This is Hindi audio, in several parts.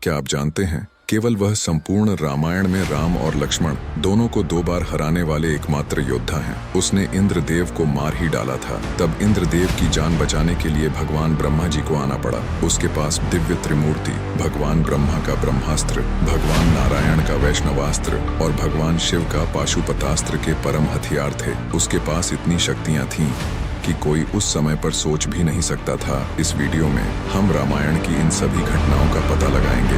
क्या आप जानते हैं, केवल वह संपूर्ण रामायण में राम और लक्ष्मण दोनों को 2 बार हराने वाले एकमात्र योद्धा हैं। उसने इंद्रदेव को मार ही डाला था। तब इंद्रदेव की जान बचाने के लिए भगवान ब्रह्मा जी को आना पड़ा। उसके पास दिव्य त्रिमूर्ति, भगवान ब्रह्मा का ब्रह्मास्त्र, भगवान नारायण का वैष्णवास्त्र और भगवान शिव का पाशुपतास्त्र के परम हथियार थे। उसके पास इतनी शक्तियां थीं कि कोई उस समय पर सोच भी नहीं सकता था। इस वीडियो में हम रामायण की इन सभी घटनाओं का पता लगाएंगे।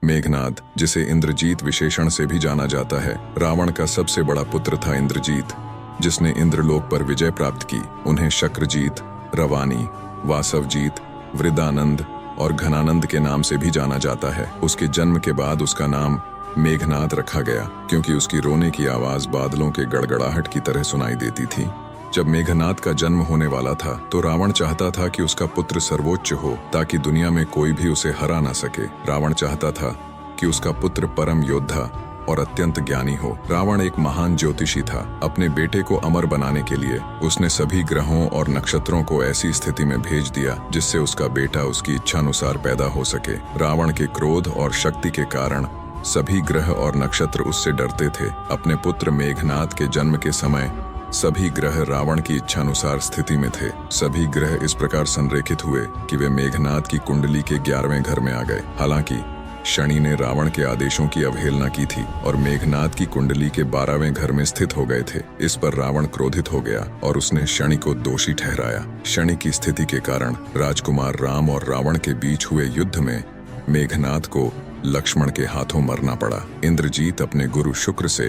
मेघनाद, जिसे इंद्रजीत विशेषण से भी जाना जाता है, रावण का सबसे बड़ा पुत्र था। इंद्रजीत, जिसने इंद्रलोक पर विजय प्राप्त की। उन्हें शक्रजीत, रवानी, वासवजीत, वृदानंद और घनानंद के नाम से भी जाना जाता है। उसके जन्म के बाद उसका नाम मेघनाद रखा गया, क्योंकि उसकी रोने की आवाज बादलों के गड़गड़ाहट की तरह सुनाई देती थी। जब मेघनाद का जन्म होने वाला था तो रावण चाहता था कि उसका पुत्र सर्वोच्च हो, ताकि दुनिया में कोई भी उसे हरा ना सके। रावण चाहता था कि उसका पुत्र परम योद्धा और अत्यंत ज्ञानी हो। रावण एक महान ज्योतिषी था। अपने बेटे को अमर बनाने के लिए उसने सभी ग्रहों और नक्षत्रों को ऐसी स्थिति में भेज दिया जिससे उसका बेटा उसकी इच्छानुसार पैदा हो सके। रावण के क्रोध और शक्ति के कारण सभी ग्रह और नक्षत्र उससे डरते थे। अपने पुत्र मेघनाद के जन्म के समय सभी ग्रह रावण की इच्छानुसार स्थिति में थे। सभी ग्रह इस प्रकार संरेखित हुए कि वे मेघनाद की कुंडली के 11वें घर में आ गए। हालांकि शनि ने रावण के आदेशों की अवहेलना की थी और मेघनाद की कुंडली के 12वें घर में स्थित हो गए थे। इस पर रावण क्रोधित हो गया और उसने शनि को दोषी ठहराया। शनि की स्थिति के कारण राजकुमार राम और रावण के बीच हुए युद्ध में मेघनाद को लक्ष्मण के हाथों मरना पड़ा। इंद्रजीत अपने गुरु शुक्र से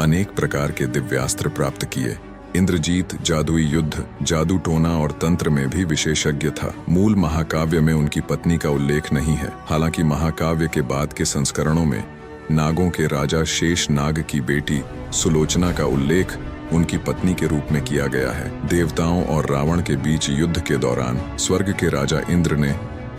अनेक प्रकार के दिव्यास्त्र प्राप्त किए। इंद्रजीत जादुई युद्ध, जादू टोना और तंत्र में भी विशेषज्ञ था। मूल महाकाव्य में उनकी पत्नी का उल्लेख नहीं है। हालांकि महाकाव्य के बाद के संस्करणों में नागों के राजा शेष नाग की बेटी सुलोचना का उल्लेख उनकी पत्नी के रूप में किया गया है। देवताओं और रावण के बीच युद्ध के दौरान स्वर्ग के राजा इंद्र ने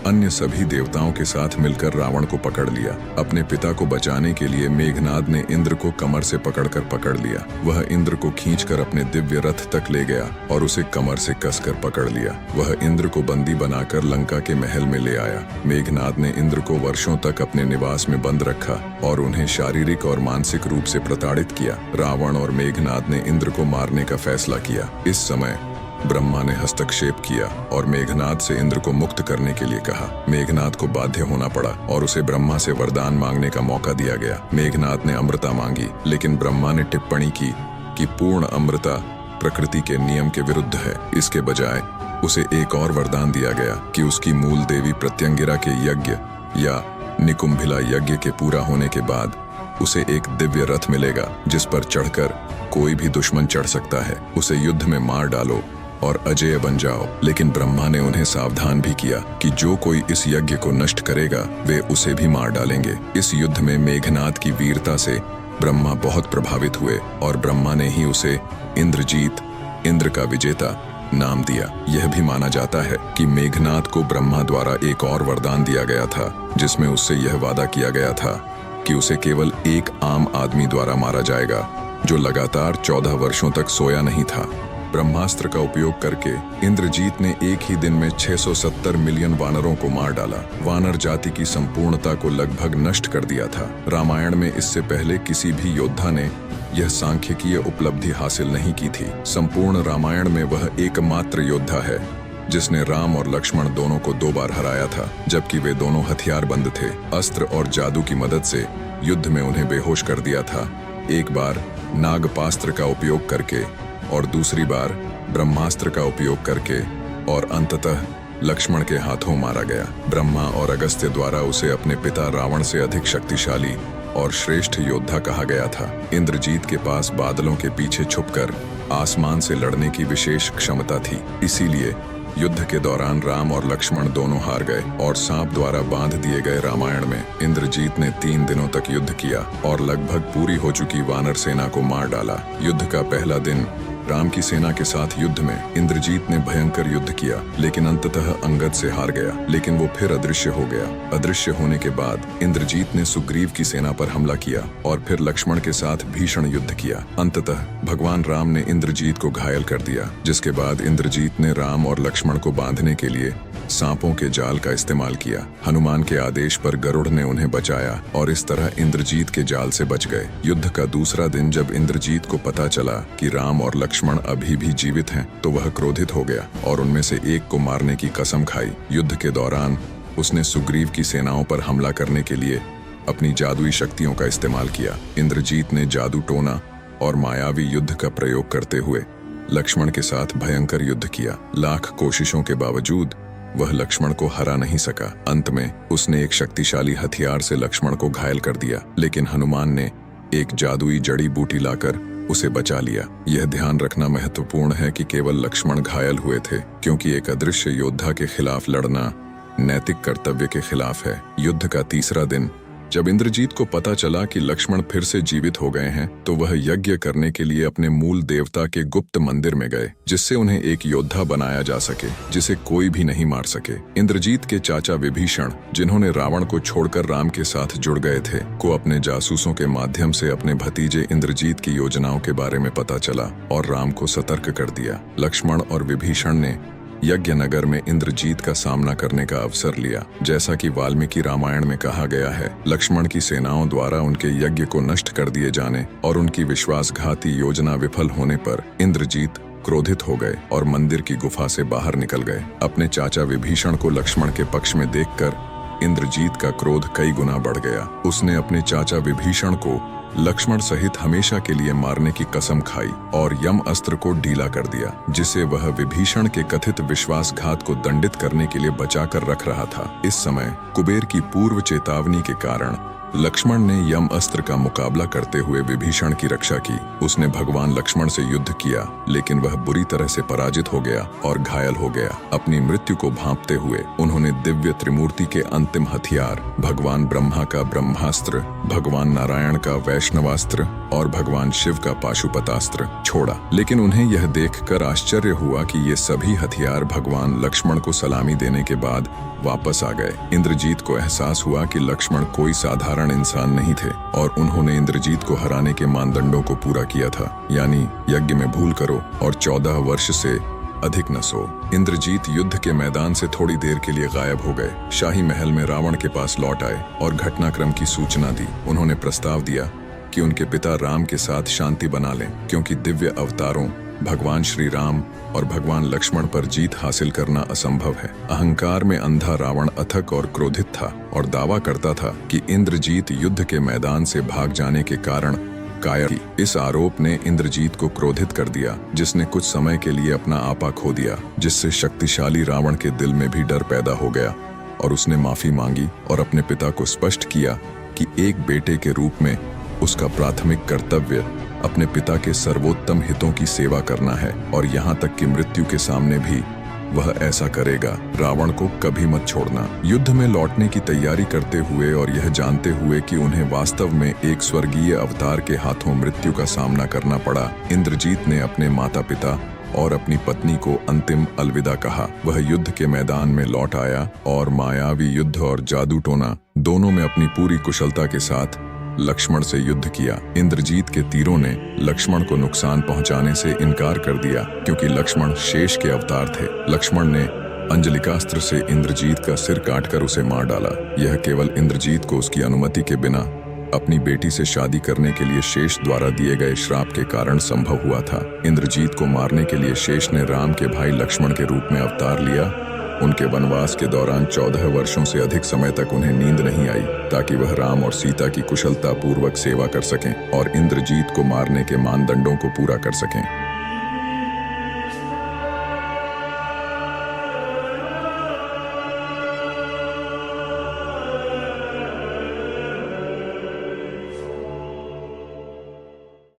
अन्य सभी देवताओं के साथ मिलकर रावण को पकड़ लिया। अपने पिता को बचाने के लिए मेघनाद ने इंद्र को कमर से पकड़ लिया। वह इंद्र को खींचकर अपने दिव्य रथ तक ले गया और उसे कमर से कसकर पकड़ लिया। वह इंद्र को बंदी बनाकर लंका के महल में ले आया। मेघनाद ने इंद्र को वर्षों तक अपने निवास में बंद रखा और उन्हें शारीरिक और मानसिक रूप से प्रताड़ित किया। रावण और मेघनाद ने इंद्र को मारने का फैसला किया। इस समय ब्रह्मा ने हस्तक्षेप किया और मेघनाद से इंद्र को मुक्त करने के लिए कहा। मेघनाद को बाध्य होना पड़ा और उसे ब्रह्मा से वरदान मांगने का मौका दिया गया। मेघनाद ने अमृता मांगी, लेकिन ब्रह्मा ने टिप्पणी की कि पूर्ण अमृता प्रकृति के नियम के विरुद्ध है। इसके बजाय उसे एक और वरदान दिया गया कि उसकी मूल देवी प्रत्यंगिरा के यज्ञ या निकुंभिला यज्ञ के पूरा होने के बाद उसे एक दिव्य रथ मिलेगा जिस पर चढ़कर कोई भी दुश्मन चढ़ सकता है। उसे युद्ध में मार डालो और अजेय बन जाओ। लेकिन ब्रह्मा ने उन्हें सावधान भी किया कि जो कोई इस यज्ञ को नष्ट करेगा वे उसे भी मार डालेंगे। इस युद्ध में मेघनाद की वीरता से ब्रह्मा बहुत प्रभावित हुए और ब्रह्मा ने ही उसे इंद्रजीत, इंद्र का विजेता, नाम दिया। यह भी माना जाता है कि मेघनाद को ब्रह्मा द्वारा एक और वरदान दिया गया था जिसमें उससे यह वादा किया गया था कि उसे केवल एक आम आदमी द्वारा मारा जाएगा जो लगातार 14 वर्षों तक सोया नहीं था। ब्रह्मास्त्र का उपयोग करके इंद्रजीत ने एक ही दिन में 670 मिलियन वानरों को मार डाला। वानर जाति की संपूर्णता को लगभग नष्ट कर दिया था। रामायण में इससे पहले किसी भी योद्धा ने यह सांख्यिकीय उपलब्धि हासिल नहीं की थी। संपूर्ण रामायण में वह एकमात्र योद्धा है जिसने राम और लक्ष्मण दोनों को 2 बार हराया था, जबकि वे दोनों हथियारबंद थे। अस्त्र और जादू की मदद से युद्ध में उन्हें बेहोश कर दिया था। एक बार नागपास्त्र का उपयोग करके और दूसरी बार ब्रह्मास्त्र का उपयोग करके और अंततः लक्ष्मण के हाथों मारा गया। ब्रह्मा और अगस्त्य द्वारा उसे अपने पिता रावण से अधिक शक्तिशाली और श्रेष्ठ योद्धा कहा गया था। इंद्रजीत के पास बादलों के पीछे छुपकर आसमान से लड़ने की विशेष क्षमता थी। इसीलिए युद्ध के दौरान राम और लक्ष्मण दोनों हार गए और सांप द्वारा बांध दिए गए रामायण में इंद्रजीत ने 3 दिनों तक युद्ध किया और लगभग पूरी हो चुकी वानर सेना को मार डाला। युद्ध का पहला दिन राम की सेना के साथ युद्ध में इंद्रजीत ने भयंकर युद्ध किया, लेकिन अंततः अंगद से हार गया। लेकिन वो फिर अदृश्य हो गया। अदृश्य होने के बाद इंद्रजीत ने सुग्रीव की सेना पर हमला किया और फिर लक्ष्मण के साथ भीषण युद्ध किया। अंततः भगवान राम ने इंद्रजीत को घायल कर दिया, जिसके बाद इंद्रजीत ने राम और लक्ष्मण को बांधने के लिए सांपों के जाल का इस्तेमाल किया। हनुमान के आदेश पर गरुड़ ने उन्हें बचाया और इस तरह इंद्रजीत के जाल से बच गए। युद्ध का दूसरा दिन जब इंद्रजीत को पता चला कि राम और लक्ष्मण अभी भी जीवित हैं, तो वह क्रोधित हो गया और उनमें से एक को मारने की कसम खाई। युद्ध के दौरान उसने सुग्रीव की सेनाओं पर हमला करने के लिए अपनी जादुई शक्तियों का इस्तेमाल किया। इंद्रजीत ने जादू टोना और मायावी युद्ध का प्रयोग करते हुए लक्ष्मण के साथ भयंकर युद्ध किया। लाख कोशिशों के बावजूद वह लक्ष्मण को हरा नहीं सका। अंत में उसने एक शक्तिशाली हथियार से लक्ष्मण को घायल कर दिया, लेकिन हनुमान ने एक जादुई जड़ी बूटी लाकर उसे बचा लिया। यह ध्यान रखना महत्वपूर्ण है कि केवल लक्ष्मण घायल हुए थे, क्योंकि एक अदृश्य योद्धा के खिलाफ लड़ना नैतिक कर्तव्य के खिलाफ है। युद्ध का तीसरा दिन जब इंद्रजीत को पता चला कि लक्ष्मण फिर से जीवित हो गए हैं, तो वह यज्ञ करने के लिए अपने मूल देवता के गुप्त मंदिर में गए, जिससे उन्हें एक योद्धा बनाया जा सके जिसे कोई भी नहीं मार सके। इंद्रजीत के चाचा विभीषण, जिन्होंने रावण को छोड़कर राम के साथ जुड़ गए थे, को अपने जासूसों के माध्यम से अपने भतीजे इंद्रजीत की योजनाओं के बारे में पता चला और राम को सतर्क कर दिया। लक्ष्मण और विभीषण ने यज्ञ नगर में इंद्रजीत का सामना करने का अवसर लिया। जैसा कि वाल्मीकि रामायण में कहा गया है, लक्ष्मण की सेनाओं द्वारा उनके यज्ञ को नष्ट कर दिए जाने और उनकी विश्वासघाती योजना विफल होने पर इंद्रजीत क्रोधित हो गए और मंदिर की गुफा से बाहर निकल गए। अपने चाचा विभीषण को लक्ष्मण के पक्ष में देखकर इंद्रजीत का क्रोध कई गुना बढ़ गया। उसने अपने चाचा विभीषण को लक्ष्मण सहित हमेशा के लिए मारने की कसम खाई और यम अस्त्र को ढीला कर दिया, जिसे वह विभीषण के कथित विश्वासघात को दंडित करने के लिए बचाकर रख रहा था। इस समय कुबेर की पूर्व चेतावनी के कारण लक्ष्मण ने यम अस्त्र का मुकाबला करते हुए विभीषण की रक्षा की। उसने भगवान लक्ष्मण से युद्ध किया, लेकिन वह बुरी तरह से पराजित हो गया और घायल हो गया। अपनी मृत्यु को भांपते हुए उन्होंने दिव्य त्रिमूर्ति के अंतिम हथियार भगवान ब्रह्मा का ब्रह्मास्त्र, भगवान नारायण का वैष्णवास्त्र और भगवान शिव का पाशुपतास्त्र छोड़ा। लेकिन उन्हें यह देखकर आश्चर्य हुआ कि ये सभी हथियार भगवान लक्ष्मण को सलामी देने के बाद वापस आ गए। इंद्रजीत को एहसास हुआ कि लक्ष्मण कोई साधारण इंसान नहीं थे और उन्होंने इंद्रजीत को हराने के मानदंडों को पूरा किया था, यानी यज्ञ में भूल करो और 14 वर्ष से अधिक न सो। इंद्रजीत युद्ध के मैदान से थोड़ी देर के लिए गायब हो गए। शाही महल में रावण के पास लौट आए और घटनाक्रम की सूचना दी। उन्होंने प्रस्ताव दिया कि उनके पिता राम के साथ शांति बना लें, क्योंकि दिव्य अवतारों भगवान श्री राम और भगवान लक्ष्मण पर जीत हासिल करना असंभव है। अहंकार में अंधा रावण अथक और क्रोधित था और दावा करता था कि इंद्रजीत युद्ध के मैदान से भाग जाने के कारण कायर थी। इस आरोप ने इंद्रजीत को क्रोधित कर दिया, जिसने कुछ समय के लिए अपना आपा खो दिया, जिससे शक्तिशाली रावण के दिल में भी डर पैदा हो गया और उसने माफी मांगी और अपने पिता को स्पष्ट किया कि एक बेटे के रूप में उसका प्राथमिक कर्तव्य अपने पिता के सर्वोत्तम हितों की सेवा करना है और यहाँ तक कि मृत्यु के सामने भी वह ऐसा करेगा। रावण को कभी मत छोड़ना। युद्ध में लौटने की तैयारी करते हुए और यह जानते हुए कि उन्हें वास्तव में एक स्वर्गीय अवतार के हाथों मृत्यु का सामना करना पड़ा, इंद्रजीत ने अपने माता पिता और अपनी पत्नी को अंतिम अलविदा कहा। वह युद्ध के मैदान में लौट आया और मायावी युद्ध और जादू टोना दोनों में अपनी पूरी कुशलता के साथ लक्ष्मण से युद्ध किया। इंद्रजीत के तीरों ने लक्ष्मण को नुकसान पहुंचाने से इनकार कर दिया, क्योंकि लक्ष्मण शेष के अवतार थे। लक्ष्मण ने अंजलिकास्त्र से इंद्रजीत का सिर काटकर उसे मार डाला। यह केवल इंद्रजीत को उसकी अनुमति के बिना अपनी बेटी से शादी करने के लिए शेष द्वारा दिए गए श्राप के कारण संभव हुआ था। इंद्रजीत को मारने के लिए शेष ने राम के भाई लक्ष्मण के रूप में अवतार लिया। उनके वनवास के दौरान 14 वर्षों से अधिक समय तक उन्हें नींद नहीं आई, ताकि वह राम और सीता की कुशलता पूर्वक सेवा कर सकें और इंद्रजीत को मारने के मानदंडों को पूरा कर सकें।